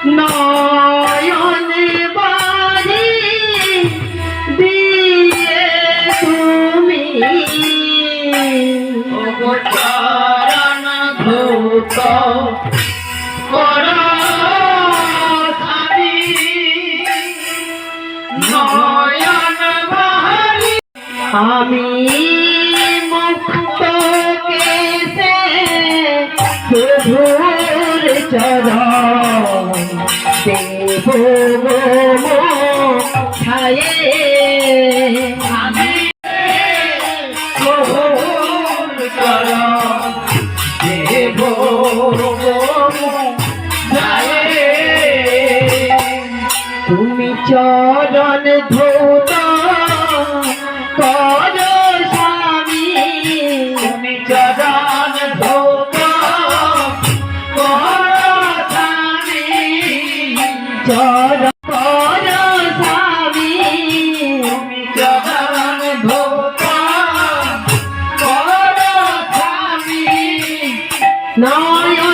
নয়নে বাড়ি দিয়ে তুমি চরণ ধূত করো স্বামী নয়ন বাড়ি আমি মুক্ত কেসে প্রভুর চরণ দেব ছায়ে আমি প্রভুর চরণ দেব ছায়ে তুমি চরণ ধৌত করো স্বামী তুমি চরণ ধৌত করো স্বামী চরণ করো স্বামী তুমি চরণ ধৌত করো স্বামী নয়